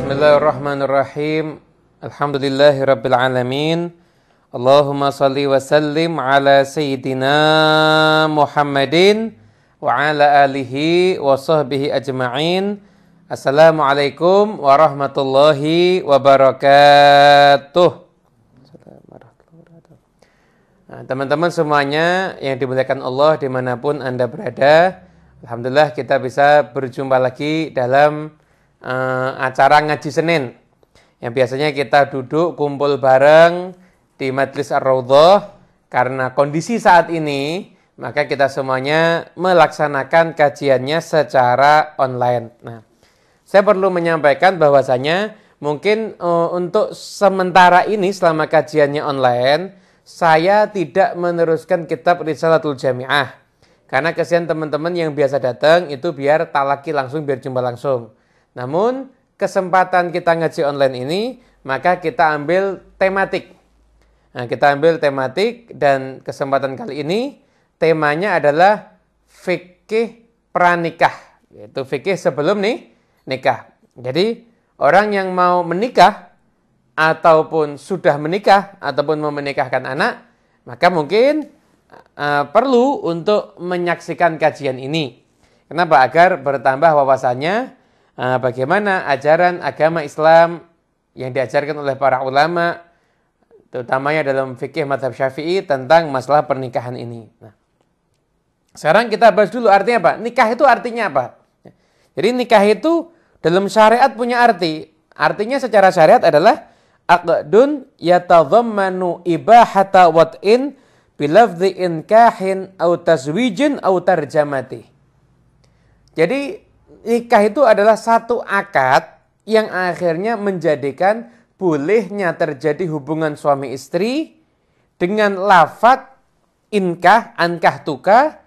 Bismillahirrahmanirrahim. Alhamdulillahirabbil alamin. Allahumma shalli wa sallim ala sayyidina Muhammadin wa ala alihi wa sahbihi ajma'in. Assalamualaikum warahmatullahi wabarakatuh. Nah, teman-teman semuanya yang dimuliakan Allah dimanapun Anda berada, alhamdulillah kita bisa berjumpa lagi dalam acara ngaji Senin yang biasanya kita duduk kumpul bareng di Majlis Ar-Raudhah. Karena kondisi saat ini, maka kita semuanya melaksanakan kajiannya secara online. Nah, saya perlu menyampaikan bahwasanya mungkin untuk sementara ini selama kajiannya online, saya tidak meneruskan kitab Risalatul Jami'ah. Karena kesian teman-teman yang biasa datang itu biar talaki langsung, biar jumpa langsung. Namun kesempatan kita ngaji online ini, maka kita ambil tematik. Nah, kita ambil tematik dan kesempatan kali ini temanya adalah fikih pranikah, yaitu fikih sebelum nikah. Jadi orang yang mau menikah ataupun sudah menikah ataupun mau menikahkan anak, maka mungkin perlu untuk menyaksikan kajian ini. Kenapa? Agar bertambah wawasannya bagaimana ajaran agama Islam yang diajarkan oleh para ulama, terutamanya dalam fikih mazhab Syafi'i tentang masalah pernikahan ini. Nah, sekarang kita bahas dulu artinya apa? Nikah itu artinya apa? Jadi nikah itu dalam syariat punya arti. Artinya secara syariat adalah aqdun yatadhammanu ibahata wat'in bilafdhi inkahin au tazwijin au tarjamati. Jadi nikah itu adalah satu akad yang akhirnya menjadikan bolehnya terjadi hubungan suami istri dengan lafadz inkah, ankah tuka,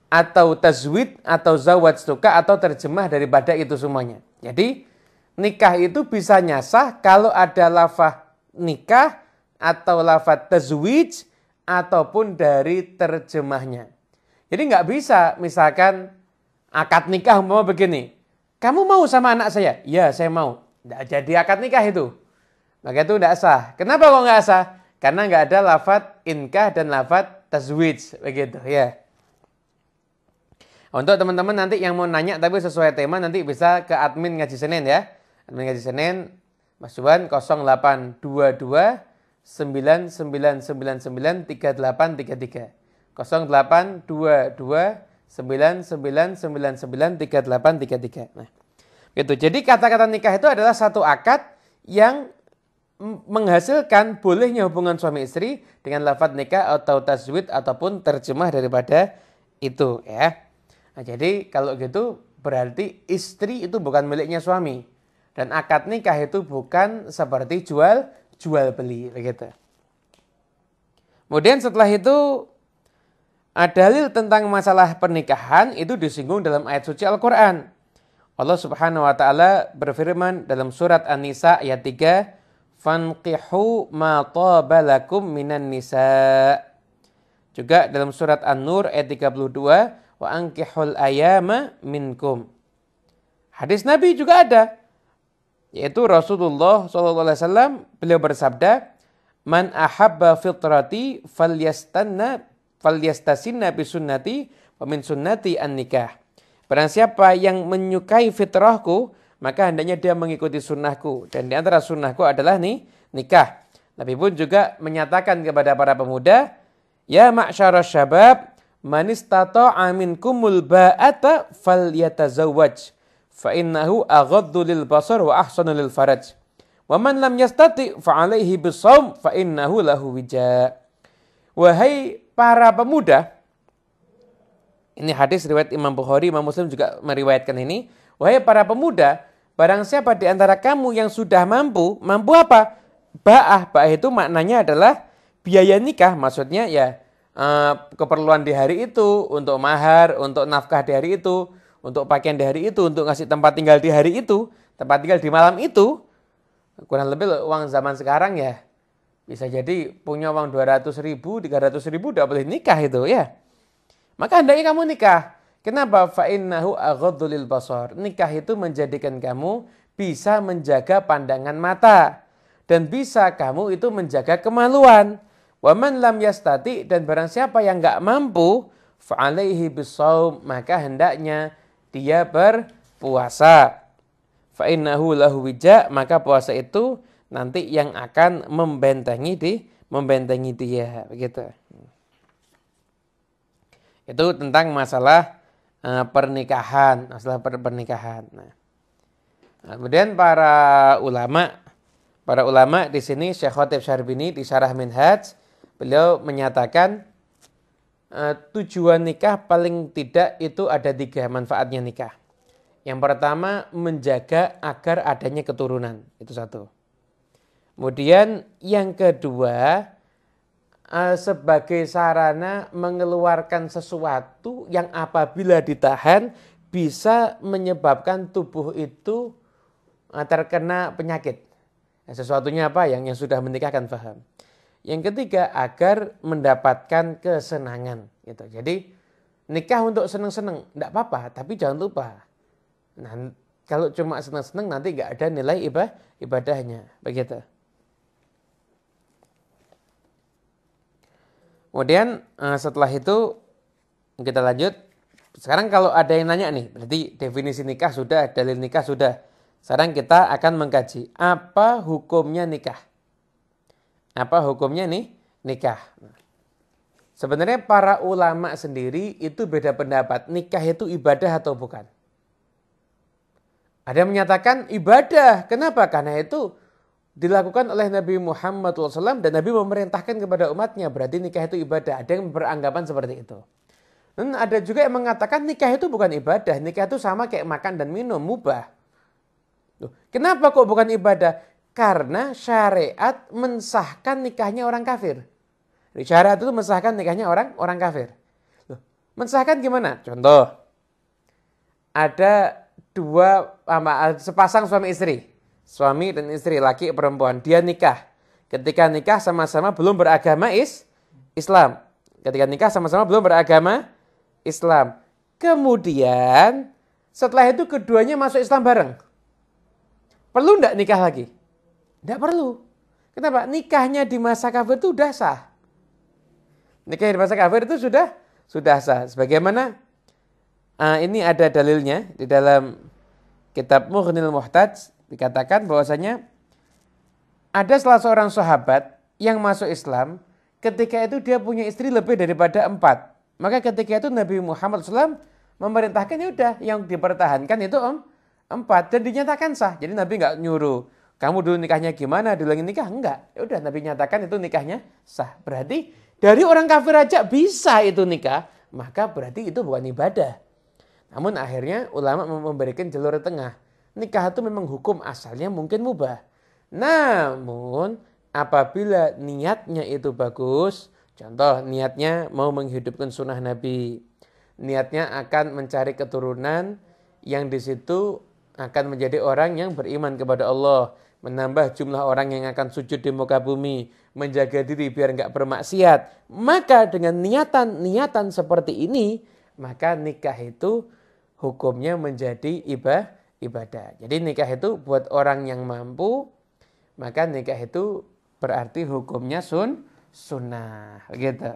atau tazwid, atau zawaj tuka, atau terjemah daripada itu semuanya. Jadi nikah itu bisa nyasah kalau ada lafadz nikah atau lafadz tazwij ataupun dari terjemahnya. Jadi nggak bisa misalkan akad nikah umpama begini, kamu mau sama anak saya? Ya, saya mau. Tidak jadi akad nikah itu. Maka itu tidak sah. Kenapa kok nggak sah? Karena nggak ada lafadz inkah dan lafadz tazwij, begitu ya. Untuk teman-teman nanti yang mau nanya tapi sesuai tema, nanti bisa ke admin ngaji Senin ya. Admin ngaji Senin, Mas Juan 0822 9999 3833. 0822 99993833. Nah, gitu. Jadi kata-kata nikah itu adalah satu akad yang menghasilkan bolehnya hubungan suami istri dengan lafadz nikah atau tazwid ataupun terjemah daripada itu ya. Nah, jadi kalau gitu berarti istri itu bukan miliknya suami dan akad nikah itu bukan seperti jual beli begitu. Kemudian setelah itu dalil tentang masalah pernikahan itu disinggung dalam ayat suci Al-Quran. Allah Subhanahu wa ta'ala berfirman dalam surat An-Nisa ayat 3, "Fanqihu ma taba lakum minan nisa." Juga dalam surat An-Nur ayat 32, "Wa ankihul ayama minkum." Hadis Nabi juga ada, yaitu Rasulullah SAW beliau bersabda, "Man ahabba fitrati falyastasinna bisunnati wa min sunnati an-nikah." Barang siapa yang menyukai fitrahku, maka hendaknya dia mengikuti sunnahku. Dan di antara sunnahku adalah nikah. Nabi pun juga menyatakan kepada para pemuda, "Ya ma'syarasy syabab, man istata'a minkumul ba'ata falyatazawwaj, fa innahu aghaddu lil basar wa ahsanu lil faraj. Wa man lam yastati' fa 'alaihi bisawm fa innahu lahu wija." Wahai para pemuda, ini hadis riwayat Imam Bukhari, Imam Muslim juga meriwayatkan ini. Wahai para pemuda, barang siapa di antara kamu yang sudah mampu apa? Ba'ah itu maknanya adalah biaya nikah, maksudnya ya keperluan di hari itu, untuk mahar, untuk nafkah di hari itu, untuk pakaian di hari itu, untuk ngasih tempat tinggal di hari itu, tempat tinggal di malam itu. Kurang lebih uang zaman sekarang ya, bisa jadi punya uang 200.000, 300.000 udah boleh nikah itu ya. Maka hendaknya kamu nikah. Kenapa? Fa innahu aghaddu lil basar. Nikah itu menjadikan kamu bisa menjaga pandangan mata, dan bisa kamu itu menjaga kemaluan. Wa man lam yastati, dan barang siapa yang enggak mampu, fa alaihi bisawm, maka hendaknya dia berpuasa. Fa innahu lahu wija, maka puasa itu nanti yang akan membentengi dia, begitu. Itu tentang masalah pernikahan, Nah, kemudian para ulama di sini Syekh Khatib Syarbini di Syarah Minhaj, beliau menyatakan tujuan nikah paling tidak itu ada 3 manfaatnya nikah. Yang pertama, menjaga agar adanya keturunan, itu 1. Kemudian yang kedua, sebagai sarana mengeluarkan sesuatu yang apabila ditahan bisa menyebabkan tubuh itu terkena penyakit. Sesuatunya apa? Yang sudah menikah kan paham. Yang ketiga, agar mendapatkan kesenangan. Gitu. Jadi nikah untuk senang-senang, tidak apa-apa, tapi jangan lupa. Nah, kalau cuma senang-senang nanti nggak ada nilai ibadahnya. Begitu. Kemudian setelah itu kita lanjut. Sekarang kalau ada yang nanya nih, berarti definisi nikah sudah, dalil nikah sudah. Sekarang kita akan mengkaji apa hukumnya nikah. Apa hukumnya nikah. Sebenarnya para ulama sendiri itu beda pendapat. Nikah itu ibadah atau bukan? Ada yang menyatakan ibadah. Kenapa? Karena itu dilakukan oleh Nabi Muhammad SAW dan Nabi memerintahkan kepada umatnya. Berarti nikah itu ibadah. Ada yang beranggapan seperti itu. Dan ada juga yang mengatakan nikah itu bukan ibadah. Nikah itu sama kayak makan dan minum, mubah. Kenapa kok bukan ibadah? Karena syariat mensahkan nikahnya orang kafir. Syariat itu mensahkan nikahnya orang kafir. Mensahkan gimana? Contoh, ada sepasang suami istri. Suami dan istri, laki perempuan, dia nikah. Ketika nikah sama-sama belum beragama Islam. Ketika nikah sama-sama belum beragama Islam. Kemudian setelah itu keduanya masuk Islam bareng. Perlu enggak nikah lagi? Enggak perlu. Kenapa? Nikahnya di masa kafir itu sudah sah. Nikah di masa kafir itu sudah sah. Sebagaimana ini ada dalilnya di dalam kitab Mughnil Muhtaj. Dikatakan bahwasanya ada salah seorang sahabat yang masuk Islam, ketika itu dia punya istri lebih daripada 4. Maka ketika itu Nabi Muhammad SAW memerintahkan ya udah yang dipertahankan itu 4 dan dinyatakan sah. Jadi Nabi nggak nyuruh kamu dulu nikahnya gimana, dulu lagi nikah, enggak. Ya udah Nabi nyatakan itu nikahnya sah. Berarti dari orang kafir aja bisa itu nikah, maka berarti itu bukan ibadah. Namun akhirnya ulama memberikan jalur tengah. Nikah itu memang hukum asalnya mungkin mubah. Namun apabila niatnya itu bagus, contoh niatnya mau menghidupkan sunnah Nabi, niatnya akan mencari keturunan yang di situ akan menjadi orang yang beriman kepada Allah, menambah jumlah orang yang akan sujud di muka bumi, menjaga diri biar enggak bermaksiat. Maka dengan niatan seperti ini, maka nikah itu hukumnya menjadi ibadah. Jadi nikah itu buat orang yang mampu, maka nikah itu berarti hukumnya sunnah. Gitu.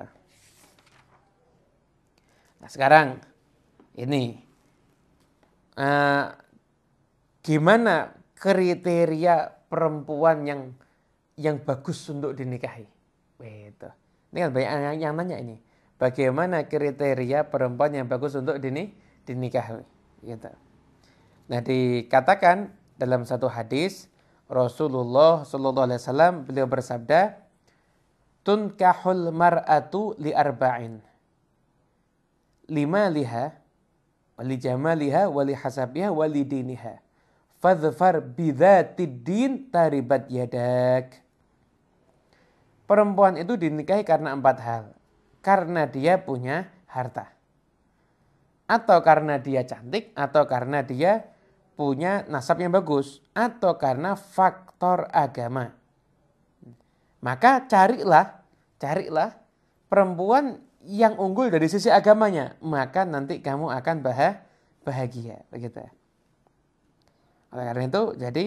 Nah sekarang ini gimana kriteria perempuan yang bagus untuk dinikahi? Gitu. Ini kan banyak yang nanya ini. Bagaimana kriteria perempuan yang bagus untuk dinikahi? Gitu. Nah dikatakan dalam satu hadis Rasulullah SAW beliau bersabda, tunkahul mar'atu li arba'in, limaliha, wali jamaliha, wali hasabiha, wali diniha, fadhfar bidzatid din taribat yadak. Perempuan itu dinikahi karena 4 hal. Karena dia punya harta, atau karena dia cantik, atau karena dia punya nasab yang bagus, atau karena faktor agama. Maka carilah perempuan yang unggul dari sisi agamanya, maka nanti kamu akan bahagia, begitu. Oleh karena itu, jadi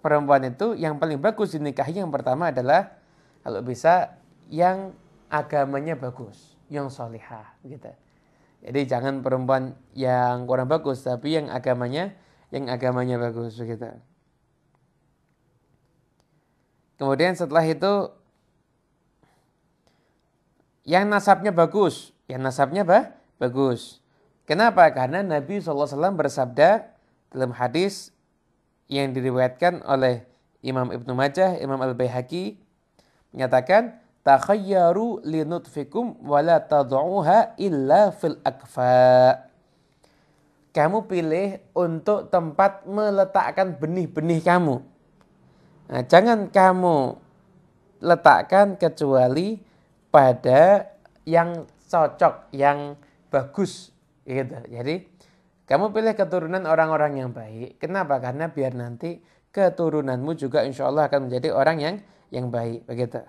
perempuan itu yang paling bagus dinikahi yang pertama adalah kalau bisa yang agamanya bagus, yang solihah gitu. Jadi jangan perempuan yang kurang bagus, tapi yang agamanya bagus begitu. Kemudian setelah itu yang nasabnya bagus, bagus. Kenapa? Karena Nabi SAW bersabda dalam hadis yang diriwayatkan oleh Imam Ibnu Majah, Imam Al-Baihaqi menyatakan takhayyaru linutfikum wala tad'uha illa fil akfa. Kamu pilih untuk tempat meletakkan benih-benih kamu. Nah, jangan kamu letakkan kecuali pada yang cocok, yang bagus gitu. Jadi kamu pilih keturunan orang-orang yang baik. Kenapa? Karena biar nanti keturunanmu juga insya Allah akan menjadi orang yang baik. Begitu.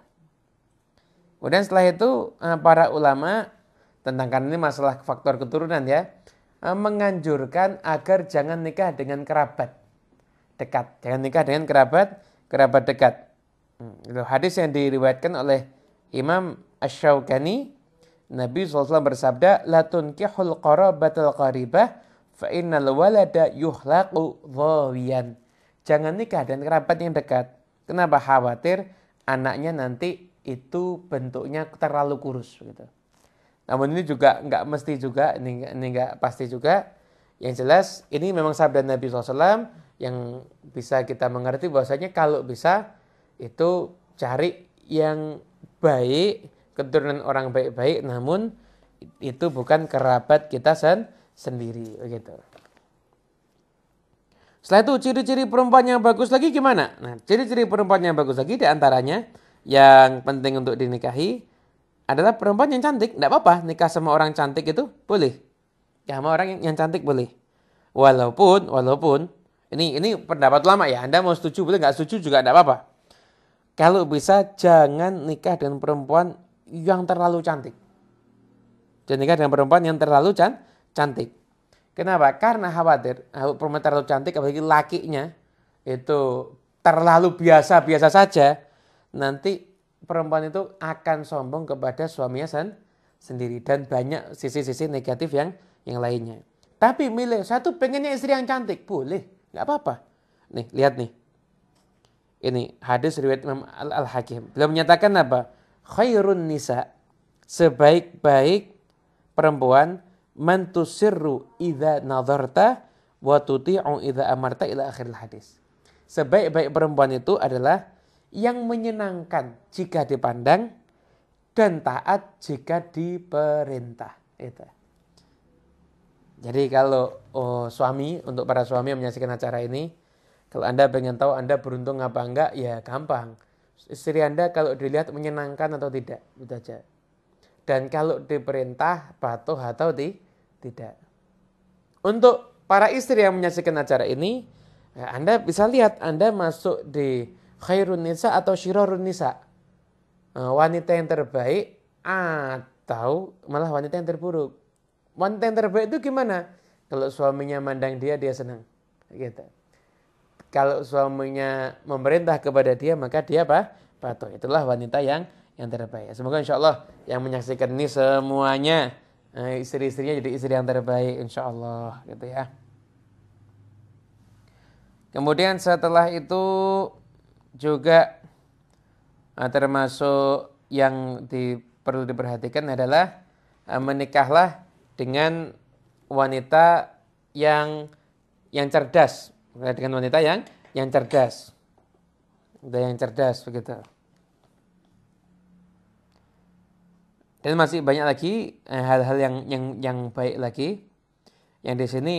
Kemudian setelah itu para ulama tentang kan ini masalah faktor keturunan ya, menganjurkan agar jangan nikah dengan kerabat dekat. Jangan nikah dengan kerabat dekat. Itu hadis yang diriwayatkan oleh Imam Asy-Syaukani, Nabi SAW bersabda, la tunkihul qarabatal qaribah fa innal walada yuhlaqu dhawiyan. Jangan nikah dengan kerabat yang dekat. Kenapa? Khawatir anaknya nanti itu bentuknya terlalu kurus gitu. Namun ini juga enggak mesti juga, ini enggak pasti juga. Yang jelas ini memang sabda Nabi SAW yang bisa kita mengerti bahwasanya kalau bisa itu cari yang baik, keturunan orang baik-baik, namun itu bukan kerabat kita sendiri begitu. Setelah itu ciri-ciri perempuan yang bagus lagi gimana? Nah, ciri-ciri perempuan yang bagus lagi diantaranya yang penting untuk dinikahi adalah perempuan yang cantik. Tidak apa-apa nikah sama orang cantik itu boleh. Ya, sama orang yang cantik boleh. Walaupun ini pendapat lama ya. Anda mau setuju boleh, nggak setuju juga tidak apa-apa. Kalau bisa jangan nikah dengan perempuan yang terlalu cantik. Jangan nikah dengan perempuan yang terlalu cantik. Kenapa? Karena khawatir perempuan terlalu cantik, apalagi lakinya itu terlalu biasa-biasa saja, nanti perempuan itu akan sombong kepada suaminya sendiri dan banyak sisi-sisi negatif yang lainnya. Tapi milih, saya tuh pengennya istri yang cantik, boleh, nggak apa-apa. Nih, lihat nih. Ini hadis riwayat Imam Al-Hakim. Beliau menyatakan apa? Khairun nisa, sebaik-baik perempuan, man tusirru idza nadharta wa tuti'u idza amarta ila akhiril hadis. Sebaik-baik perempuan itu adalah yang menyenangkan jika dipandang dan taat jika diperintah. Itu. Jadi kalau suami, untuk para suami yang menyaksikan acara ini, kalau Anda pengen tahu Anda beruntung apa enggak, ya gampang. Istri Anda kalau dilihat menyenangkan atau tidak, itu aja. Dan kalau diperintah patuh atau tidak. Untuk para istri yang menyaksikan acara ini, ya Anda bisa lihat Anda masuk di khairun nisa atau syirarun nisa. Wanita yang terbaik atau malah wanita yang terburuk. Wanita yang terbaik itu gimana? Kalau suaminya mandang dia senang. Gitu. Kalau suaminya memerintah kepada dia, maka dia apa? Patuh. Itulah wanita yang terbaik. Semoga insya Allah yang menyaksikan ini semuanya istri-istrinya jadi istri yang terbaik insya Allah. Gitu ya. Kemudian setelah itu juga termasuk yang perlu diperhatikan adalah menikahlah dengan wanita yang cerdas. Dengan wanita yang cerdas. Yang cerdas begitu. Dan masih banyak lagi hal-hal yang baik lagi. Yang di sini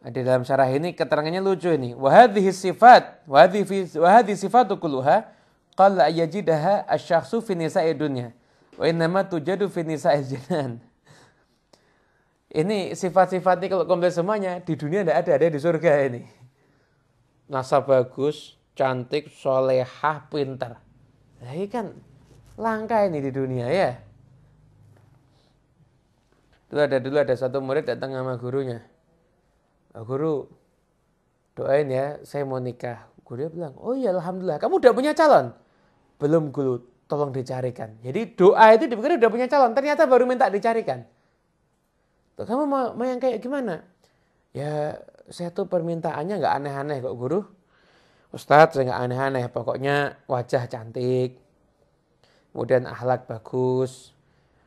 di dalam syarah ini keterangannya lucu ini. Wa hadhihi sifatu kulluha qalla yajidaha asy-syakhsu fi nisa'i dunya. Wa innama tujadu fi nisa'il jinan. Ini sifat-sifatnya kalau komplit semuanya di dunia tidak ada di surga ini. Nasab bagus, cantik, solehah, pintar. Nah, ini kan langka ini di dunia ya. Dulu ada satu murid datang sama gurunya. Guru, doain ya, saya mau nikah. Guru bilang, oh iya alhamdulillah, kamu udah punya calon? Belum guru, tolong dicarikan. Jadi doa itu dipikir udah punya calon, ternyata baru minta dicarikan. Tuh, kamu mau yang kayak gimana? Ya saya tuh permintaannya nggak aneh-aneh kok guru. Ustadz saya nggak aneh-aneh, pokoknya wajah cantik, kemudian akhlak bagus.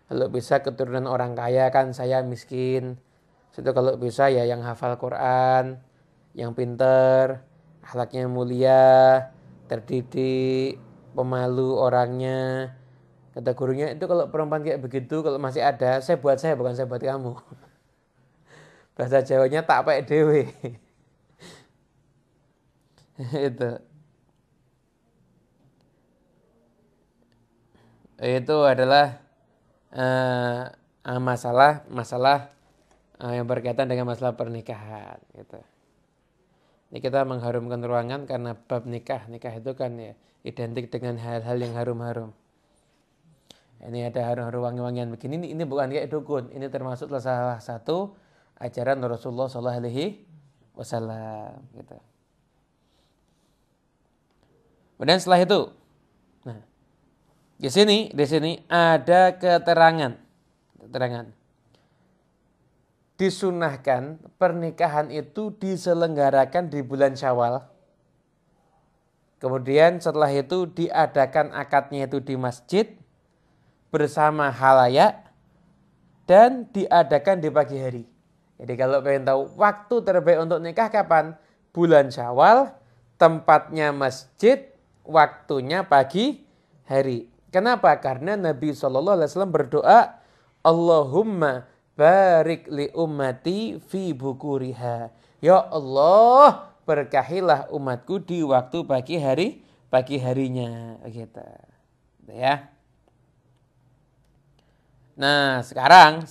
Kalau bisa keturunan orang kaya kan saya miskin. Situ kalau bisa ya yang hafal Quran, yang pinter, akhlaknya mulia, terdidik, pemalu orangnya. Kata gurunya itu kalau perempuan kayak begitu kalau masih ada, saya bukan saya buat kamu. Bahasa Jawanya tak pakai dewe. Itu adalah masalah yang berkaitan dengan masalah pernikahan gitu. Ini kita mengharumkan ruangan karena bab nikah itu kan ya identik dengan hal-hal yang harum-harum. Ini ada harum-harum wangi-wangian begini, ini bukan kayak dukun, ini termasuk salah satu ajaran Rasulullah Sallallahu Alaihi Wasallam gitu. Kemudian setelah itu, nah di sini ada keterangan. Disunahkan pernikahan itu diselenggarakan di bulan Syawal. Kemudian setelah itu diadakan akadnya itu di masjid bersama halayak dan diadakan di pagi hari. Jadi kalau pengen tahu waktu terbaik untuk nikah kapan? Bulan Syawal, tempatnya masjid, waktunya pagi hari. Kenapa? Karena Nabi SAW berdoa, Allahumma barik li ummati fi bukuriha. Ya Allah, berkahilah umatku di waktu pagi harinya. Gitu. Ya. Nah, sekarang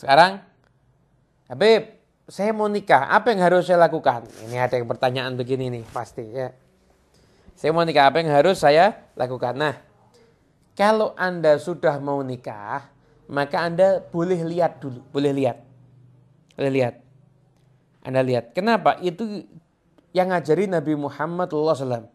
Habib, saya mau nikah, apa yang harus saya lakukan? Ini ada yang pertanyaan begini nih, pasti ya. Saya mau nikah, apa yang harus saya lakukan? Nah, kalau Anda sudah mau nikah, maka Anda boleh lihat dulu. Boleh lihat. Anda lihat. Kenapa? Itu yang ngajari Nabi Muhammad SAW.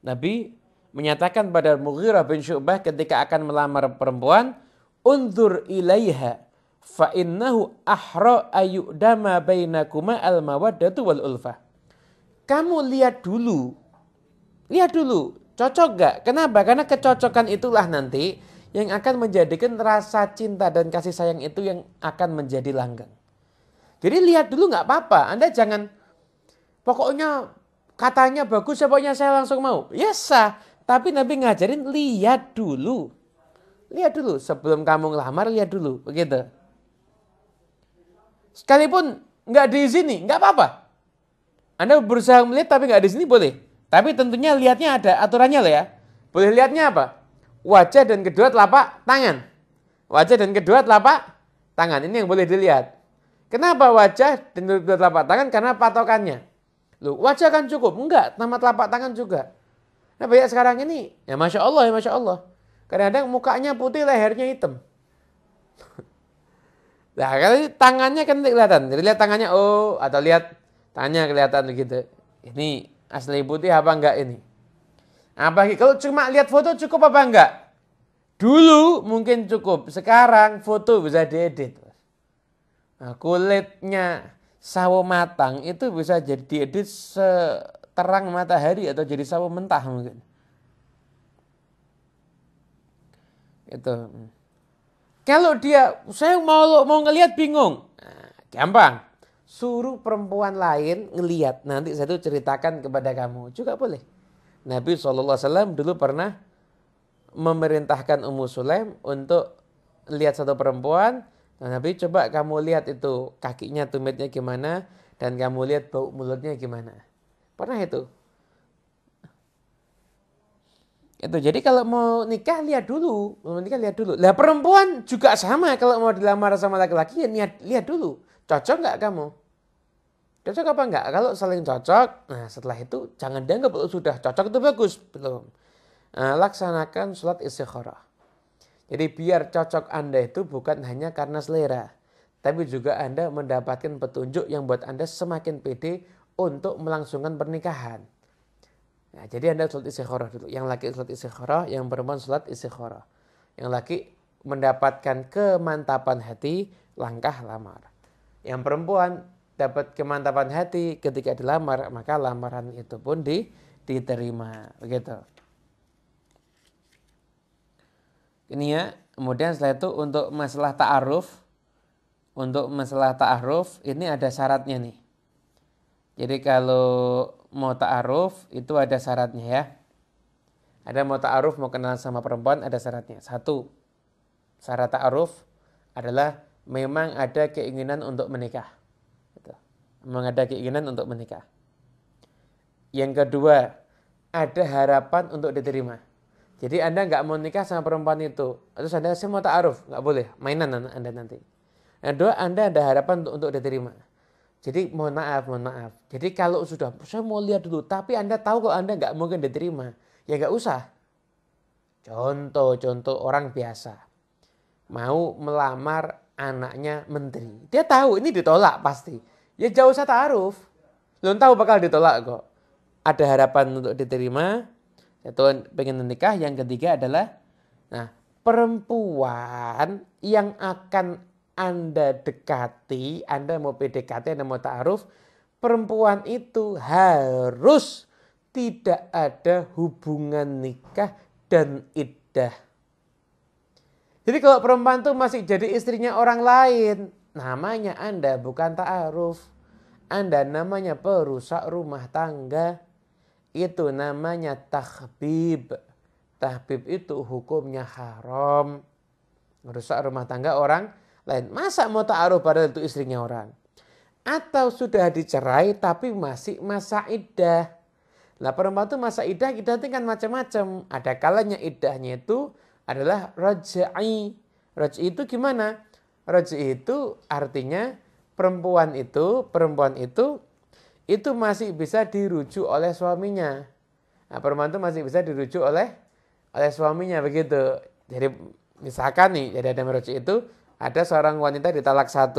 Nabi menyatakan pada Mughirah bin Syu'bah ketika akan melamar perempuan, unzur ilaiha fa innahu ahra ayyudama bainakuma al-mawaddatu wal ulfah. Kamu lihat dulu. Cocok gak? Kenapa? Karena kecocokan itulah nanti yang akan menjadikan rasa cinta dan kasih sayang itu yang akan menjadi langgeng. Jadi lihat dulu gak apa-apa. Anda jangan, pokoknya katanya bagus, pokoknya saya langsung mau. Ya sah. Tapi Nabi ngajarin lihat dulu. Sebelum kamu ngelamar, lihat dulu. Begitu. Sekalipun gak diizini, gak apa-apa. Anda berusaha melihat tapi gak diizini boleh. Tapi tentunya lihatnya ada aturannya loh ya. Boleh lihatnya apa? Wajah dan kedua telapak tangan. Ini yang boleh dilihat. Kenapa wajah dan kedua telapak tangan? Karena patokannya. Loh, wajah kan cukup? Enggak, nama telapak tangan juga. Nah banyak sekarang ini, ya Masya Allah. Kadang-kadang mukanya putih, lehernya hitam. Nah kalau tangannya kan kelihatan. Jadi lihat tangannya, atau lihat tangannya kelihatan begitu. Ini asli putih apa enggak ini? Apalagi kalau cuma lihat foto cukup apa enggak? Dulu mungkin cukup, sekarang foto bisa diedit. Nah, kulitnya sawo matang itu bisa jadi diedit seterang matahari atau jadi sawo mentah mungkin. Itu. Kalau saya mau ngelihat bingung, nah, gampang. Suruh perempuan lain ngelihat. Nanti saya itu ceritakan kepada kamu. Juga boleh. Nabi SAW dulu pernah memerintahkan Ummu Sulaim untuk lihat satu perempuan. Nah, Nabi coba kamu lihat itu kakinya, tumitnya gimana. Dan kamu lihat bau mulutnya gimana. Pernah itu. Jadi kalau mau nikah lihat dulu. Lah perempuan juga sama. Kalau mau dilamar sama laki-laki ya lihat dulu. Cocok nggak kamu? Cocok apa enggak? Kalau saling cocok, nah setelah itu jangan dianggap sudah cocok itu bagus. Belum. Laksanakan sholat istikharah. Jadi biar cocok Anda itu bukan hanya karena selera. tapi juga Anda mendapatkan petunjuk yang buat Anda semakin pede untuk melangsungkan pernikahan. Nah, jadi Anda sholat istikharah dulu. Yang laki sholat istikharah, yang perempuan sholat istikharah. Yang laki mendapatkan kemantapan hati, langkah lamar. Yang perempuan dapat kemantapan hati ketika dilamar, maka lamaran itu pun diterima. Begitu. Ini ya, kemudian setelah itu untuk masalah ta'aruf, ini ada syaratnya nih. Jadi kalau mau ta'aruf itu ada syaratnya ya. Ada mau ta'aruf, mau kenalan sama perempuan, ada syaratnya. 1, syarat ta'aruf adalah memang ada keinginan untuk menikah. Memang ada keinginan untuk menikah. Yang kedua, ada harapan untuk diterima. Jadi Anda nggak mau nikah sama perempuan itu, terus Anda saya mau ta'aruf, nggak boleh, mainan Anda nanti. Yang kedua, Anda ada harapan untuk diterima. Jadi mohon maaf. Jadi kalau sudah, saya mau lihat dulu, tapi Anda tahu kalau Anda nggak mungkin diterima, ya nggak usah. Contoh orang biasa, mau melamar anaknya menteri. Dia tahu ini ditolak pasti. Ya jauh usah ta'aruf. Belum tahu bakal ditolak kok. Ada harapan untuk diterima. Satu pengen menikah. Yang ketiga adalah perempuan yang akan Anda dekati, Anda mau PDKT, Anda mau ta'aruf, perempuan itu harus tidak ada hubungan nikah dan iddah. Jadi kalau perempuan itu masih jadi istrinya orang lain, namanya Anda bukan ta'aruf. Anda namanya perusak rumah tangga. Itu namanya tahbib. Tahbib itu hukumnya haram. Merusak rumah tangga orang lain. Masa mau ta'aruf padahal itu istrinya orang? Atau sudah dicerai tapi masih masa iddah. Nah perempuan itu masa iddah itu kan macam-macam. Ada kalanya iddahnya itu adalah raj'i. Raj'i itu gimana? Raj'i itu artinya perempuan itu masih bisa dirujuk oleh suaminya. Nah, perempuan itu masih bisa dirujuk oleh suaminya begitu. Jadi misalkan nih, jadi ada raj'i itu ada seorang wanita ditalak 1.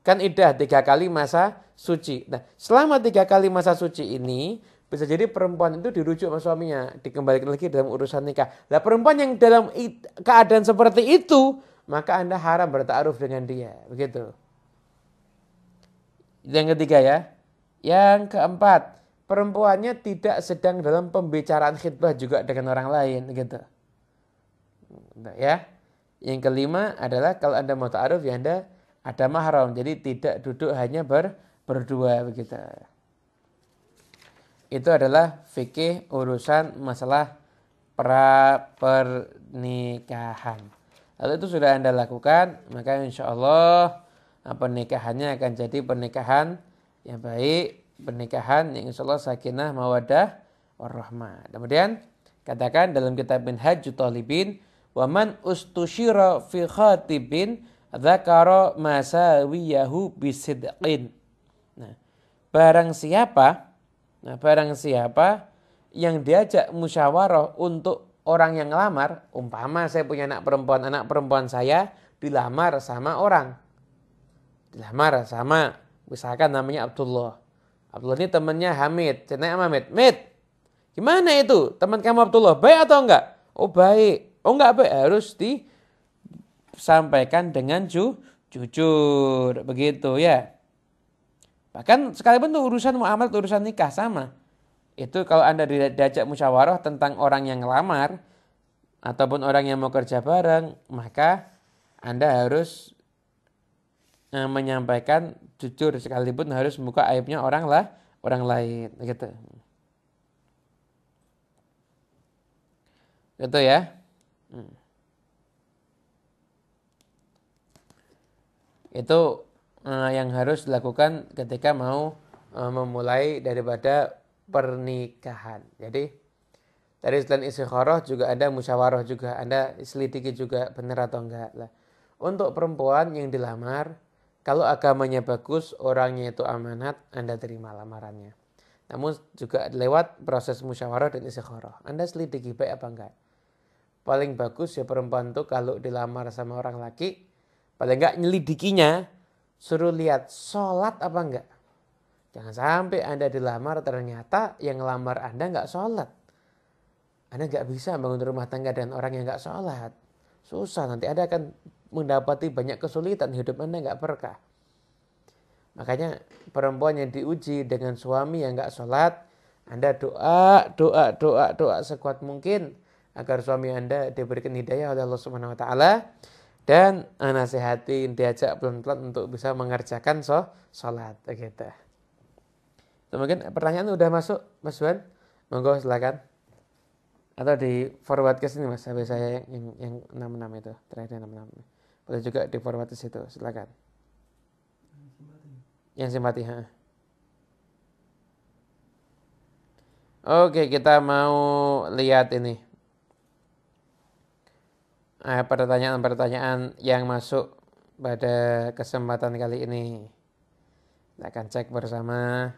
Kan iddah 3 kali masa suci. Nah, selama 3 kali masa suci ini bisa jadi perempuan itu dirujuk sama suaminya, dikembalikan lagi dalam urusan nikah. Nah, perempuan yang dalam keadaan seperti itu, maka Anda haram berta'aruf dengan dia, begitu. Yang ketiga ya. Yang keempat, perempuannya tidak sedang dalam pembicaraan khitbah juga dengan orang lain, gitu. Ya. Yang kelima adalah kalau Anda mau ta'aruf ya Anda ada mahram, jadi tidak duduk hanya berdua, begitu. Itu adalah fikih urusan masalah pernikahan. Lalu itu sudah Anda lakukan, maka insya Allah pernikahannya akan jadi pernikahan yang baik, pernikahan yang insya Allah sakinah, mawaddah, warahmah. Kemudian katakan dalam kitab Minhajut Talibin, waman ustusyira fi khatibin dzakara masawiyahu bisidqin. Nah, barang siapa yang diajak musyawarah untuk orang yang ngelamar, umpama saya punya anak perempuan saya dilamar sama orang. Dilamar sama misalkan namanya Abdullah. Abdullah ini temannya Hamid. Saya tanya sama Hamid, "Mid, gimana itu? Teman kamu Abdullah baik atau enggak?" "Oh, baik." "Oh, enggak baik." Harus disampaikan dengan jujur. Begitu ya. Bahkan sekalipun itu urusan muamalah, urusan nikah sama. Itu kalau Anda diajak musyawarah tentang orang yang ngelamar ataupun orang yang mau kerja bareng, maka Anda harus menyampaikan jujur sekalipun harus membuka aibnya orang lain, gitu. Gitu ya. Itu yang harus dilakukan ketika mau memulai daripada pernikahan. Jadi dari selain istikharah juga ada musyawarah juga, Anda selidiki juga benar atau enggak lah. Untuk perempuan yang dilamar, kalau agamanya bagus, orangnya itu amanat, Anda terima lamarannya. Namun juga lewat proses musyawarah dan istikharah. Anda selidiki baik apa enggak. Paling bagus ya perempuan itu kalau dilamar sama orang laki, paling enggak nyelidikinya, suruh lihat sholat apa enggak. Jangan sampai Anda dilamar ternyata yang ngelamar Anda enggak sholat. Anda enggak bisa bangun rumah tangga dengan orang yang enggak sholat. Susah, nanti Anda akan mendapati banyak kesulitan, hidup Anda enggak berkah. Makanya perempuan yang diuji dengan suami yang enggak sholat, Anda doa sekuat mungkin agar suami Anda diberikan hidayah oleh Allah Subhanahu wa taala. Dan nasihatin, diajak pelan-pelan untuk bisa mengerjakan sholat. Gitu. Mungkin pertanyaan udah masuk, Mas Wan? Monggo silakan. Atau di forward ke sini, Mas. Sampai saya yang 66 itu. Terakhir 66. Boleh juga di forward ke situ. Silakan. Yang simpati. Oke, kita mau lihat ini. Pertanyaan-pertanyaan yang masuk pada kesempatan kali ini. Kita akan cek bersama.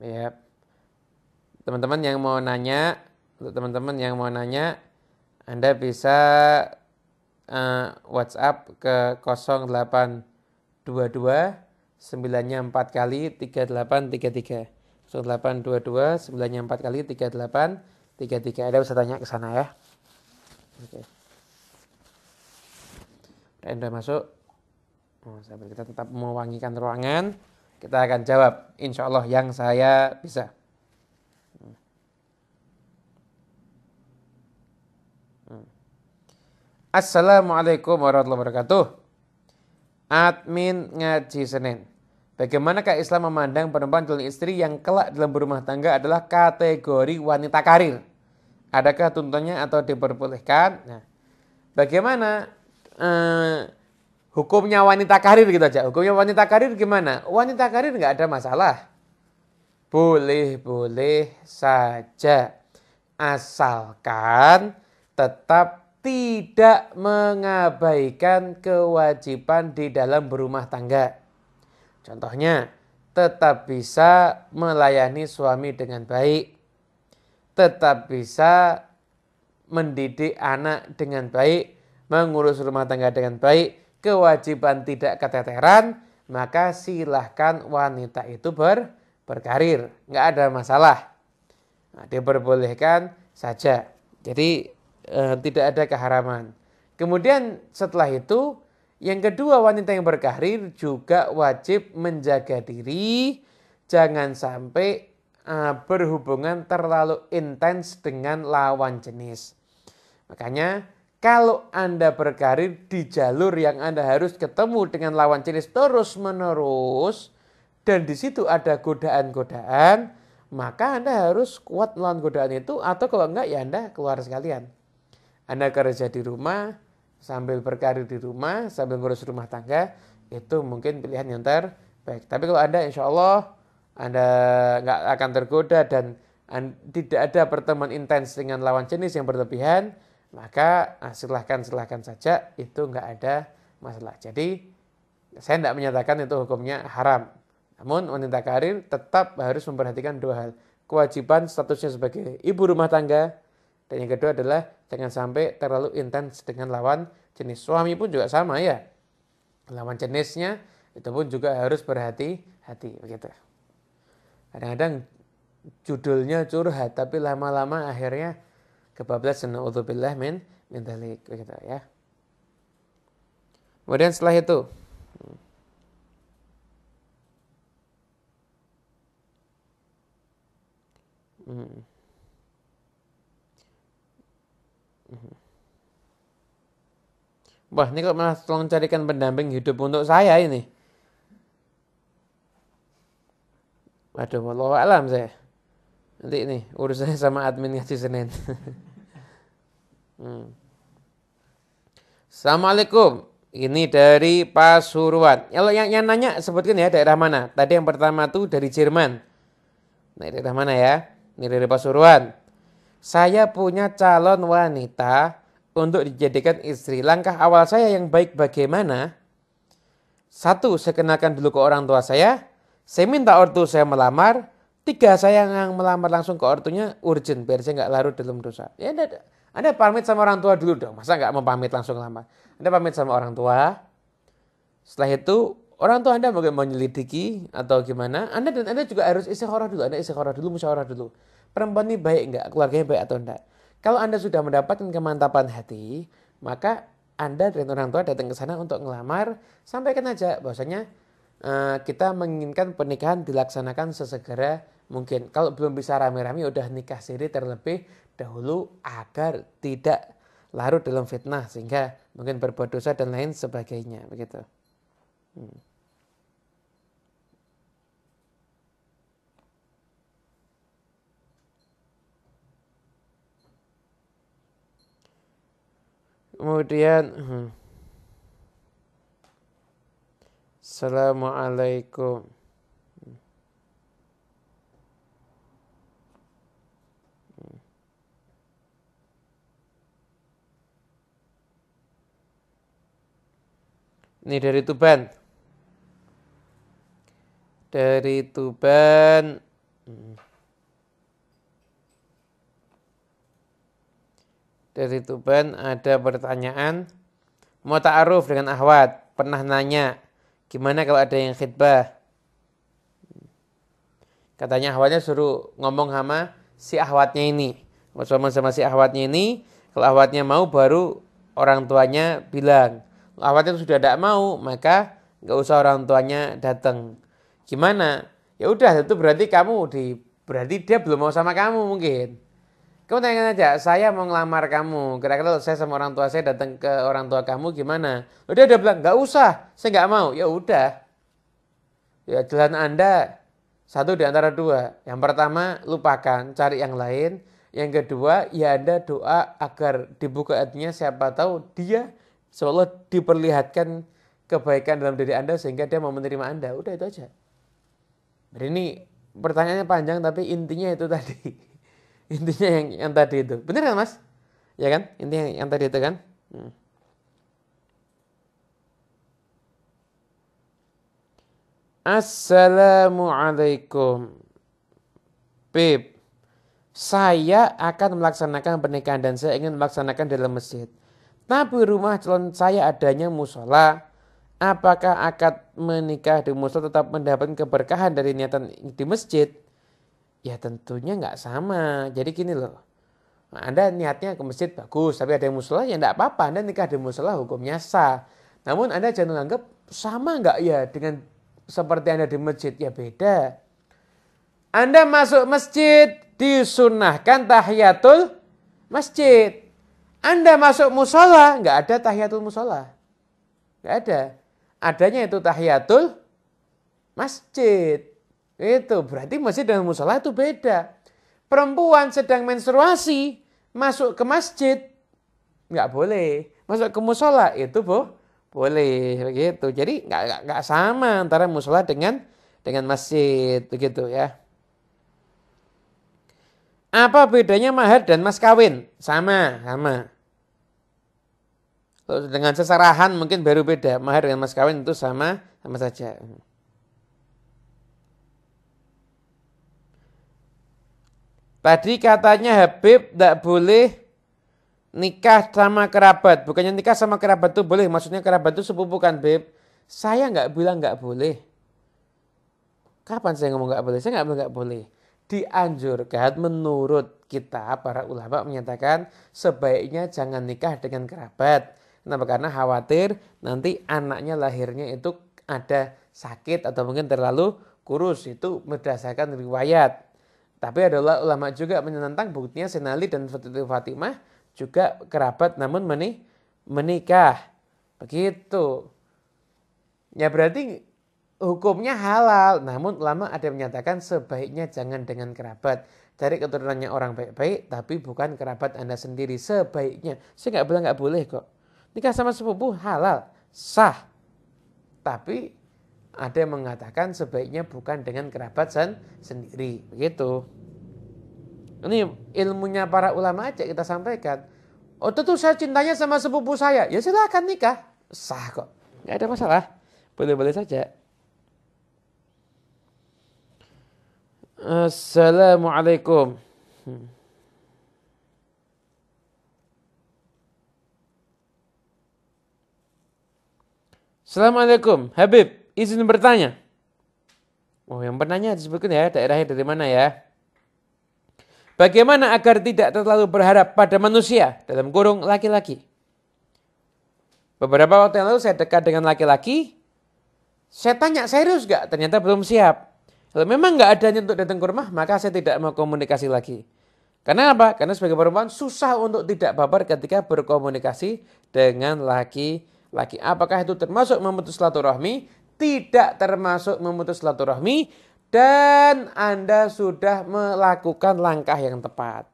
Ya. Teman-teman yang mau nanya, Anda bisa WhatsApp ke 0822 9-nya 4 kali 3833. 0822 9-nya 4 kali 3833. Ada bisa tanya ke sana ya. Oke. Anda masuk. Sambil kita tetap mewangikan ruangan, kita akan jawab insya Allah yang saya bisa. Assalamualaikum warahmatullahi wabarakatuh. Admin Ngaji Senin. Bagaimanakah Islam memandang perempuan calon istri yang kelak dalam berumah tangga adalah kategori wanita karir? Adakah tuntutannya atau diperbolehkan? Nah, bagaimana hukumnya wanita karir gitu aja? Hukumnya wanita karir gimana? Wanita karir nggak ada masalah. Boleh-boleh saja. Asalkan tetap tidak mengabaikan kewajiban di dalam berumah tangga. Contohnya, tetap bisa melayani suami dengan baik, tetap bisa mendidik anak dengan baik, mengurus rumah tangga dengan baik, kewajiban tidak keteteran, maka silahkan wanita itu berkarir. Nggak ada masalah. Nah, diperbolehkan saja. Jadi tidak ada keharaman. Kemudian setelah itu, yang kedua, wanita yang berkarir juga wajib menjaga diri, jangan sampai berhubungan terlalu intens dengan lawan jenis. Makanya kalau Anda berkarir di jalur yang Anda harus ketemu dengan lawan jenis terus menerus, dan di situ ada godaan-godaan, maka Anda harus kuat melawan godaan itu, atau kalau enggak ya Anda keluar sekalian. Anda kerja di rumah, sambil berkarir di rumah, sambil ngurus rumah tangga, itu mungkin pilihan yang terbaik. Tapi kalau Anda insya Allah Anda nggak akan tergoda dan tidak ada pertemuan intens dengan lawan jenis yang berlebihan, maka silahkan saja, itu nggak ada masalah. Jadi saya tidak menyatakan itu hukumnya haram. Namun wanita karir tetap harus memperhatikan dua hal. Kewajiban statusnya sebagai ibu rumah tangga, dan yang kedua adalah jangan sampai terlalu intens dengan lawan jenis. Suami pun juga sama ya. Lawan jenisnya itu pun juga harus berhati-hati begitu. Kadang-kadang judulnya curhat tapi lama-lama akhirnya kebablasan, naudzubillah min dzalik begitu ya. Kemudian setelah itu wah, ini kok malah tolong carikan pendamping hidup untuk saya ini. Waduh, wallahu alam saya. Nanti ini urusannya sama admin Ngaji Senin. Assalamualaikum. Ini dari Pasuruan. Kalau yang nanya sebutkan ya daerah mana. Tadi yang pertama tuh dari Jerman. Nah, daerah mana ya? Ini dari Pasuruan. Saya punya calon wanita untuk dijadikan istri. Langkah awal saya yang baik bagaimana? 1, saya kenalkan dulu ke orang tua saya. Saya minta ortu saya melamar. 3, saya yang melamar langsung ke ortunya urgent biar saya nggak larut dalam dosa. Ya, Anda pamit sama orang tua dulu dong. Masa nggak mau pamit langsung lamar? Anda pamit sama orang tua. Setelah itu orang tua Anda mungkin menyelidiki atau gimana. Anda juga harus istikharah dulu. Anda istikharah dulu, musyawarah dulu. Perempuan ini baik enggak? Keluarganya baik atau enggak? Kalau Anda sudah mendapatkan kemantapan hati, maka Anda dan orang tua datang ke sana untuk ngelamar. Sampaikan aja bahwasanya kita menginginkan pernikahan dilaksanakan sesegera mungkin. Kalau belum bisa rame-rame, udah nikah siri terlebih dahulu agar tidak larut dalam fitnah sehingga mungkin berbuat dosa dan lain sebagainya. Begitu. Kemudian, Assalamualaikum. Ini dari Tuban. Dari Tuban. Dari Tuban ada pertanyaan. Mau ta'aruf dengan akhwat. Pernah nanya. Gimana kalau ada yang khidbah? Katanya akhwatnya suruh ngomong sama si akhwatnya ini. Ngomong sama si akhwatnya ini. Kalau akhwatnya mau baru orang tuanya bilang. Kalau akhwatnya sudah tidak mau, maka nggak usah orang tuanya datang. Gimana? Ya udah, itu berarti berarti dia belum mau sama kamu mungkin. Kamu tanya aja, saya mau ngelamar kamu. Kira-kira saya sama orang tua saya datang ke orang tua kamu gimana? Dia udah bilang nggak usah, saya nggak mau. Ya udah, ya jalan Anda satu di antara dua. Yang pertama lupakan, cari yang lain. Yang kedua, ya Anda doa agar dibuka hatinya. Siapa tahu dia seolah diperlihatkan kebaikan dalam diri Anda sehingga dia mau menerima Anda. Udah itu aja. Jadi ini pertanyaannya panjang tapi intinya itu tadi. Intinya yang tadi itu. Benar kan Mas? Ya kan? Intinya yang tadi itu kan? Assalamualaikum. Beb, saya akan melaksanakan pernikahan dan saya ingin melaksanakan dalam masjid. Tapi rumah calon saya adanya musola. Apakah akad menikah di musola tetap mendapat keberkahan dari niatan di masjid? Ya tentunya nggak sama. Jadi gini loh. Anda niatnya ke masjid bagus, tapi ada yang musola ya enggak apa-apa. Anda nikah di musola hukumnya sah. Namun Anda jangan menganggap sama enggak ya dengan seperti Anda di masjid. Ya beda. Anda masuk masjid disunahkan tahiyatul masjid. Anda masuk musola enggak ada tahiyatul musola. Enggak ada. Adanya itu tahiyatul masjid. Itu berarti masjid dan musola itu beda. Perempuan sedang menstruasi masuk ke masjid nggak boleh, masuk ke musola itu boleh begitu. Jadi nggak sama antara musola dengan masjid begitu ya. Apa bedanya mahar dan mas kawin? Sama. Dengan seserahan mungkin baru beda. Mahar dengan mas kawin itu sama saja. Tadi katanya Habib tidak boleh nikah sama kerabat. Bukannya nikah sama kerabat itu boleh. Maksudnya kerabat itu sepupu kan Beb. Saya nggak bilang nggak boleh. Kapan saya ngomong nggak boleh? Saya nggak bilang nggak boleh. Dianjurkan menurut kita para ulama menyatakan sebaiknya jangan nikah dengan kerabat. Kenapa? Karena khawatir nanti anaknya lahirnya itu ada sakit atau mungkin terlalu kurus. Itu berdasarkan riwayat. Tapi ada ulama juga menentang buktinya Senali dan Fatimah juga kerabat namun menikah. Begitu. Ya berarti hukumnya halal. Namun ulama ada yang menyatakan sebaiknya jangan dengan kerabat. Cari keturunannya orang baik-baik tapi bukan kerabat Anda sendiri. Sebaiknya. Saya nggak bilang nggak boleh kok. Nikah sama sepupu halal. Sah. Tapi ada yang mengatakan sebaiknya bukan dengan kerabat sendiri. Begitu. Ini ilmunya para ulama aja kita sampaikan. Oh tentu saya cintanya sama sepupu saya. Ya silakan nikah. Sah kok. Nggak ada masalah. Boleh-boleh saja. Assalamualaikum. Assalamualaikum, Habib, izin bertanya. Oh, yang bertanya disebutkan ya, daerahnya dari mana ya. Bagaimana agar tidak terlalu berharap pada manusia, dalam kurung laki-laki? Beberapa waktu yang lalu saya dekat dengan laki-laki, saya tanya serius gak? Ternyata belum siap. Kalau memang gak ada untuk datang ke rumah, maka saya tidak mau komunikasi lagi. Karena apa? Karena sebagai perempuan susah untuk tidak baper ketika berkomunikasi dengan laki-laki. Apakah itu termasuk memutus silaturahmi? Tidak termasuk memutus silaturahmi. Dan Anda sudah melakukan langkah yang tepat.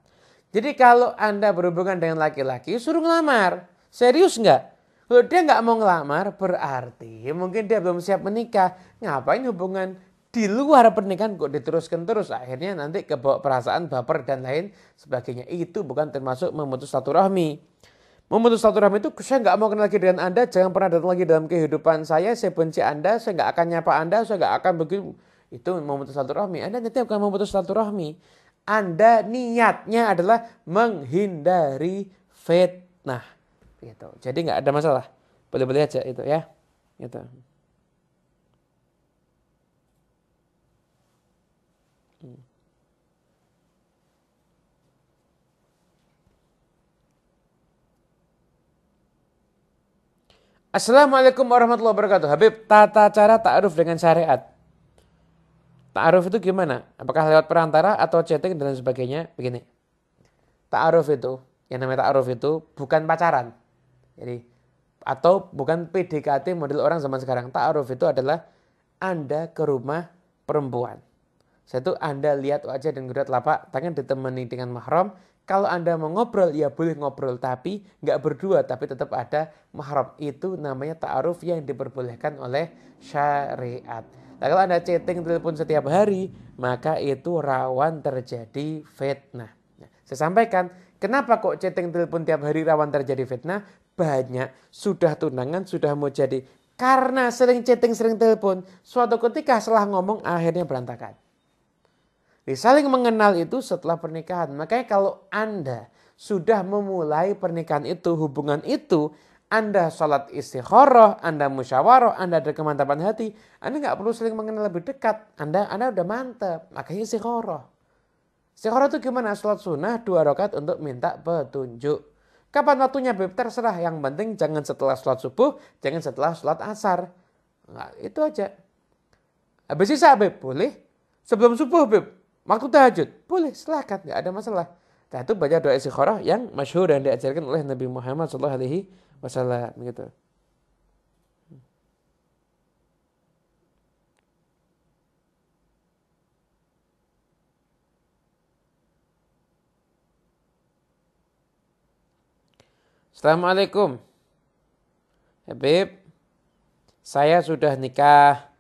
Jadi kalau Anda berhubungan dengan laki-laki, suruh ngelamar. Serius nggak? Kalau dia nggak mau ngelamar, berarti mungkin dia belum siap menikah. Ngapain hubungan di luar pernikahan kok diteruskan terus? Akhirnya nanti kebawa perasaan, baper dan lain sebagainya. Itu bukan termasuk memutus silaturahmi. Memutus silaturahmi itu saya nggak mau kenal lagi dengan Anda, jangan pernah datang lagi dalam kehidupan saya benci Anda, saya nggak akan nyapa Anda, saya nggak akan begitu. Itu memutus silaturahmi. Anda nanti bukan memutus silaturahmi. Anda niatnya adalah menghindari fitnah. Gitu. Jadi nggak ada masalah. Boleh-boleh aja itu ya. Gitu. Assalamualaikum warahmatullahi wabarakatuh. Habib, tata cara ta'aruf dengan syariat. Ta'aruf itu gimana? Apakah lewat perantara atau chatting dan sebagainya? Begini. Ta'aruf itu, yang namanya ta'aruf itu bukan pacaran. Jadi, atau bukan PDKT model orang zaman sekarang. Ta'aruf itu adalah Anda ke rumah perempuan. Satu, Anda lihat wajah dan kedua telapak tangan ditemani dengan mahram. Kalau Anda mau ngobrol, ya boleh ngobrol. Tapi nggak berdua, tapi tetap ada mahram. Itu namanya ta'aruf yang diperbolehkan oleh syariat. Nah, kalau Anda chatting, telepon setiap hari, maka itu rawan terjadi fitnah. Nah, saya sampaikan, kenapa kok chatting, telepon tiap hari rawan terjadi fitnah? Banyak sudah tunangan, sudah mau jadi. Karena sering chatting, sering telepon. Suatu ketika setelah ngomong, akhirnya berantakan. Saling mengenal itu setelah pernikahan. Makanya kalau Anda sudah memulai pernikahan itu, hubungan itu, Anda sholat istikharah, Anda musyawarah, Anda ada kemantapan hati, Anda nggak perlu saling mengenal lebih dekat. Anda udah mantap, makanya istikharah. Istikharah itu gimana? Sholat sunnah 2 rakaat untuk minta petunjuk. Kapan waktunya Beb? Terserah. Yang penting jangan setelah sholat subuh, jangan setelah sholat asar. Nah, itu aja. Habis sisa Beb? Boleh. Sebelum subuh Beb? Waktu tahajud? Boleh, silakan. Nggak ada masalah. Nah, itu baca doa istikharah yang masyhur dan diajarkan oleh Nabi Muhammad SAW. Gitu. Assalamualaikum. Habib, saya sudah nikah.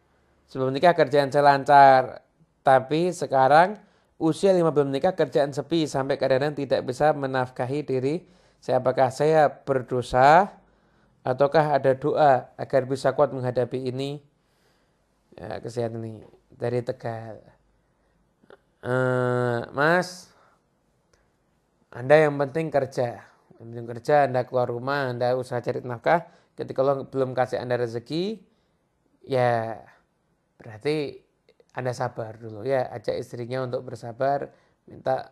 Sebelum nikah kerjaan saya lancar. Tapi sekarang usia 5 belum nikah kerjaan sepi sampai kadang-kadang tidak bisa menafkahi diri. Apakah saya berdosa ataukah ada doa agar bisa kuat menghadapi ini? Ya, kesehatan ini dari Tegal. Mas, Anda yang penting kerja. Yang penting kerja, Anda keluar rumah, Anda usaha cari nafkah. Ketika Allah belum kasih Anda rezeki, ya berarti Anda sabar dulu ya. Ajak istrinya untuk bersabar, minta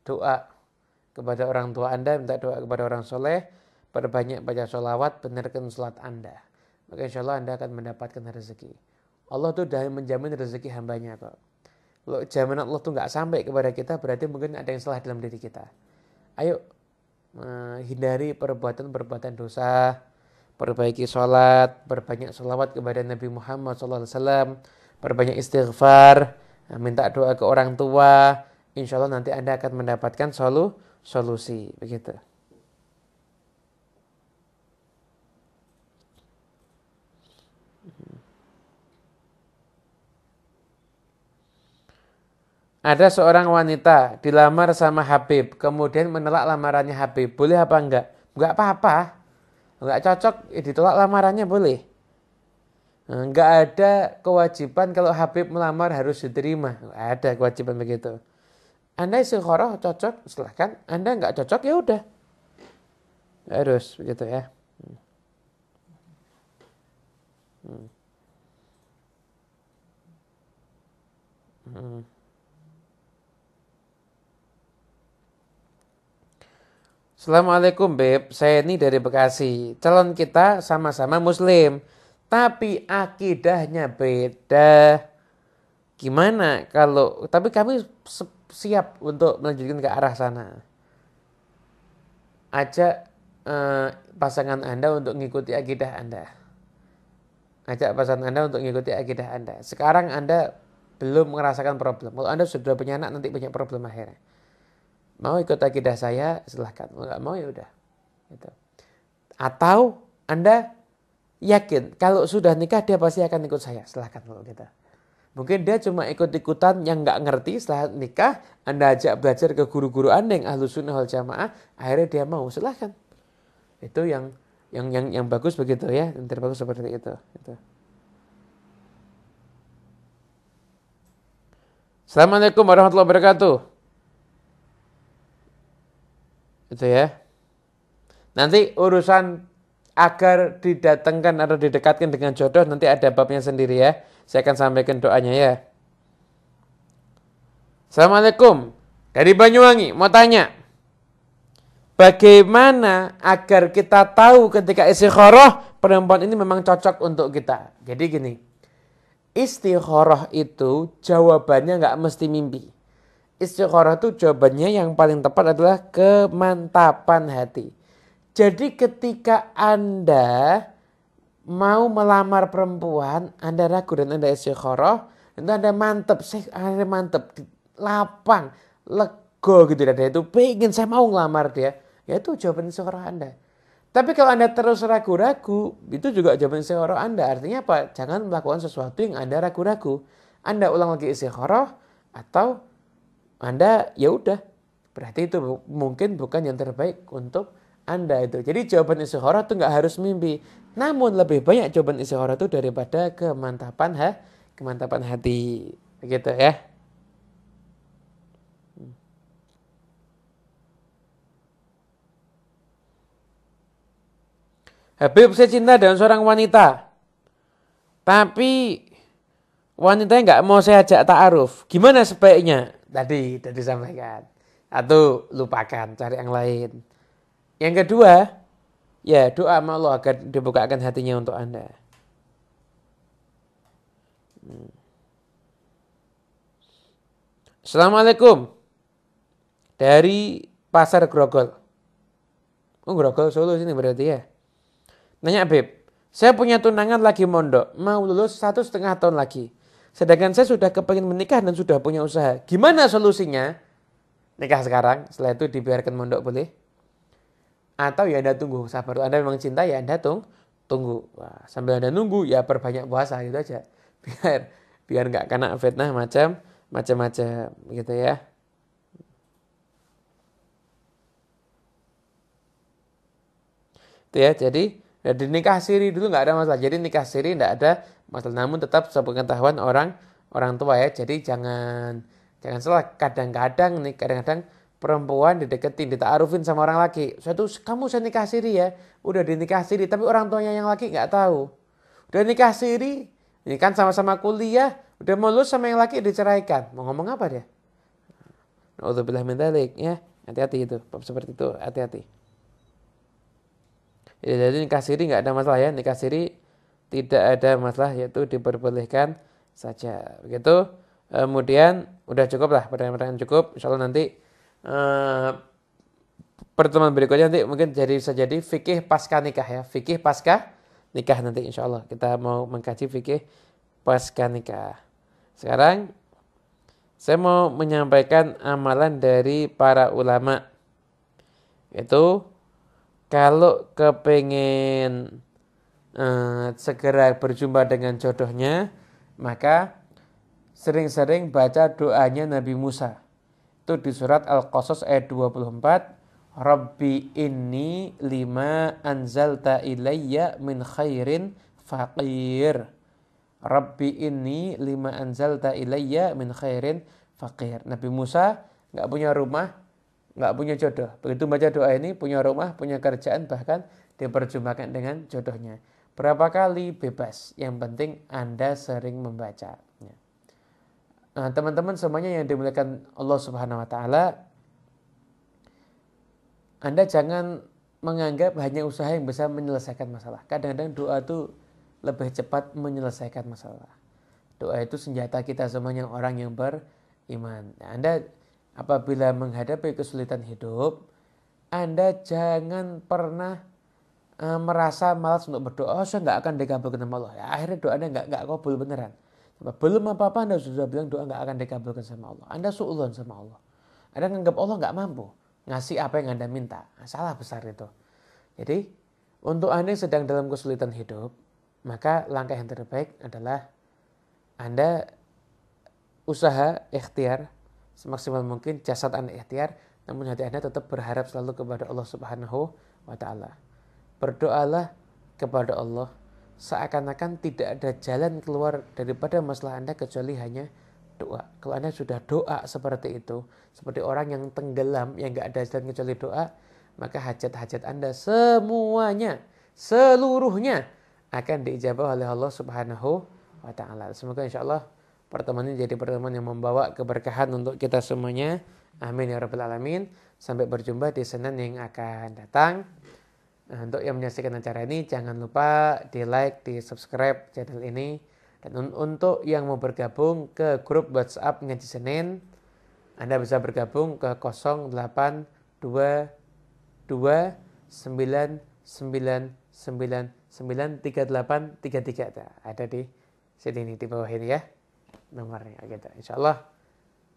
doa kepada orang tua Anda, minta doa kepada orang soleh, perbanyak baca sholawat, benarkan sholat Anda. Maka insya Allah Anda akan mendapatkan rezeki. Allah tuh sudah menjamin rezeki hambanya kok. Kalau jaminan Allah tuh nggak sampai kepada kita, berarti mungkin ada yang salah dalam diri kita. Ayo hindari perbuatan-perbuatan dosa, perbaiki sholat, berbanyak sholawat kepada Nabi Muhammad SAW, perbanyak istighfar, minta doa ke orang tua. Insya Allah nanti Anda akan mendapatkan solusi. Begitu. Ada seorang wanita dilamar sama Habib, kemudian menolak lamarannya Habib. Boleh apa enggak? Enggak apa-apa. Enggak cocok, ditolak lamarannya boleh. Enggak ada kewajiban kalau Habib melamar harus diterima. Enggak ada kewajiban begitu. Anda istikharah cocok, silahkan. Anda enggak cocok, ya udah. Harus begitu ya. Hmm. Hmm. Assalamualaikum Beb, saya ini dari Bekasi. Calon kita sama-sama muslim, tapi akidahnya beda. Gimana kalau, tapi kami siap untuk melanjutkan ke arah sana. Ajak pasangan Anda untuk mengikuti akidah Anda. Ajak pasangan Anda untuk mengikuti akidah Anda. Sekarang Anda belum merasakan problem. Kalau Anda sudah punya anak, nanti banyak problem akhirnya. Mau ikut akidah saya, silahkan. Mau nggak mau ya udah. Gitu. Atau Anda yakin kalau sudah nikah dia pasti akan ikut saya, silahkan kalau kita. Mungkin dia cuma ikut-ikutan yang nggak ngerti setelah nikah, Anda ajak belajar ke guru-guru Anda yang ahlu sunnah wal jamaah, akhirnya dia mau, silahkan. Itu yang bagus begitu ya, yang terbagus seperti itu. Gitu. Assalamualaikum warahmatullahi wabarakatuh. Itu ya. Nanti urusan agar didatangkan atau didekatkan dengan jodoh nanti ada babnya sendiri ya. Saya akan sampaikan doanya ya. Assalamualaikum. Dari Banyuwangi, mau tanya. Bagaimana agar kita tahu ketika istikharah perempuan ini memang cocok untuk kita? Jadi gini, istikharah itu jawabannya nggak mesti mimpi. Istikharah itu jawabannya yang paling tepat adalah kemantapan hati. Jadi ketika Anda mau melamar perempuan, Anda ragu dan Anda istikharah, itu Anda mantep, lapang, lego gitu. Dan itu pengen saya mau ngelamar dia. Ya itu jawaban istikharah Anda. Tapi kalau Anda terus ragu-ragu, itu juga jawaban istikharah Anda. Artinya apa? Jangan melakukan sesuatu yang Anda ragu-ragu. Anda ulang lagi istikharah atau Anda ya udah. Berarti itu mungkin bukan yang terbaik untuk Anda itu. Jadi jawaban istikharah itu nggak harus mimpi. Namun lebih banyak jawaban istikharah itu daripada kemantapan hati. Begitu ya. Habib saya cinta dengan seorang wanita. Tapi wanitanya nggak mau saya ajak ta'aruf. Gimana sebaiknya? Tadi disampaikan. Atau lupakan, cari yang lain. Yang kedua, ya doa sama Allah agar dibukakan hatinya untuk Anda. Assalamualaikum. Dari Pasar Grogol. Oh Grogol Solo sini berarti ya. Nanya Beb, saya punya tunangan lagi mondok, mau lulus 1,5 tahun lagi. Sedangkan saya sudah kepingin menikah dan sudah punya usaha. Gimana solusinya? Nikah sekarang, setelah itu dibiarkan mondok boleh? Atau ya Anda tunggu, sabar. Anda memang cinta ya Anda tunggu. Wah, sambil Anda nunggu ya perbanyak puasa gitu aja. Biar nggak kena fitnah macam-macam gitu ya. Itu ya, jadi di nikah siri dulu nggak ada masalah. Jadi nikah siri nggak ada masalah. Namun tetap sepengetahuan orang tua ya. Jadi jangan salah. Kadang-kadang perempuan dideketin, dita'arufin sama orang laki. Kamu saya nikah siri ya. Udah dinikah siri, tapi orang tuanya yang laki nggak tahu. Udah nikah siri, ini kan sama-sama kuliah. Udah mau lulus sama yang laki diceraikan. Mau ngomong apa dia? Na'udzubillah min dzalik ya. Hati-hati itu. Seperti itu, hati-hati. Jadi nikah siri nggak ada masalah ya. Nikah siri tidak ada masalah, yaitu diperbolehkan saja. Begitu. Kemudian udah cukup lah, pertanyaan cukup. Insya Allah nanti pertemuan berikutnya nanti mungkin bisa jadi fikih pasca nikah ya. Fikih pasca nikah nanti insya Allah. Kita mau mengkaji fikih pasca nikah. Sekarang saya mau menyampaikan amalan dari para ulama. Yaitu kalau kepengen segera berjumpa dengan jodohnya, maka sering-sering baca doanya Nabi Musa. Itu di surat Al-Qasas ayat 24. Rabbi inni lima anzalta ilayya min khairin faqir. Rabbi inni lima anzalta ilayya min khairin faqir. Nabi Musa nggak punya rumah, nggak punya jodoh. Begitu baca doa ini, punya rumah, punya kerjaan, bahkan diperjumpakan dengan jodohnya. berapa kali bebas. Yang penting Anda sering membaca. Nah, teman-teman semuanya yang dimuliakan Allah Subhanahu wa taala, Anda jangan menganggap hanya usaha yang bisa menyelesaikan masalah. Kadang-kadang doa itu lebih cepat menyelesaikan masalah. Doa itu senjata kita semuanya orang yang beriman. Nah, Anda apabila menghadapi kesulitan hidup, Anda jangan pernah merasa malas untuk berdoa. Oh, saya nggak akan dikabulkan sama Allah. Ya, akhirnya doanya nggak kabul beneran. Belum apa-apa Anda sudah bilang doa nggak akan dikabulkan sama Allah. Anda suudzon sama Allah. Anda menganggap Allah nggak mampu ngasih apa yang Anda minta. Nah, salah besar itu. Jadi untuk Anda yang sedang dalam kesulitan hidup, maka langkah yang terbaik adalah Anda usaha ikhtiar semaksimal mungkin, jasad Anda ikhtiar, namun hati Anda tetap berharap selalu kepada Allah Subhanahu wa taala. Berdoalah kepada Allah seakan-akan tidak ada jalan keluar daripada masalah Anda kecuali hanya doa. Kalau Anda sudah doa seperti itu, seperti orang yang tenggelam, yang gak ada jalan kecuali doa, maka hajat-hajat Anda semuanya, seluruhnya akan diijabah oleh Allah Subhanahu wa taala. Semoga insya Allah pertemuan ini jadi pertemuan yang membawa keberkahan untuk kita semuanya. Amin ya rabbal alamin. Sampai berjumpa di Senin yang akan datang. Nah, untuk yang menyaksikan acara ini jangan lupa di like, di subscribe channel ini. Dan untuk yang mau bergabung ke grup WhatsApp Ngaji Senin, Anda bisa bergabung ke 082299993833. Ada di sini nih, di bawah ini ya nomornya gitu. Insya Allah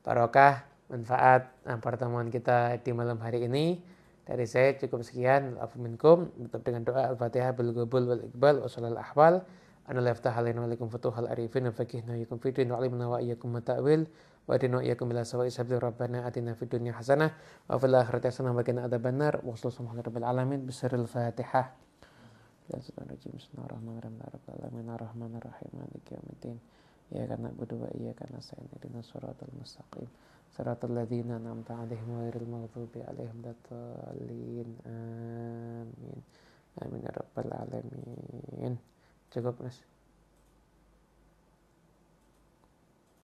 barokah, manfaat pertemuan kita di malam hari ini. Dari saya cukup sekian. Afu minkum. Tutup dengan doa Al-Fatihah bil qabul wal iqbal wa shalal ahwal. Ana la yaftah alaina wa alaikum futuhal arifin wa fakihna yakum fidin wa alimna wa iyyakum ta'wil wa adina wa iyyakum ila sawa'i sabili rabbana atina fid dunya hasanah wa fil akhirati hasanah wa qina adzabannar. Wa sallallahu rabbil alamin bisirril Fatihah. Bismillahirrahmanirrahim. Ar-Rahmanir-Rahim. Maliki yaumiddin. Iyyaka na'budu wa iyyaka nasta'in. Ihdinas siratal mustaqim. Siratal ladzina an'amta 'alaihim ghairil maghdubi 'alaihim waladdallin. Amin. Amin ya rabbal alamin. Cukup, Mas.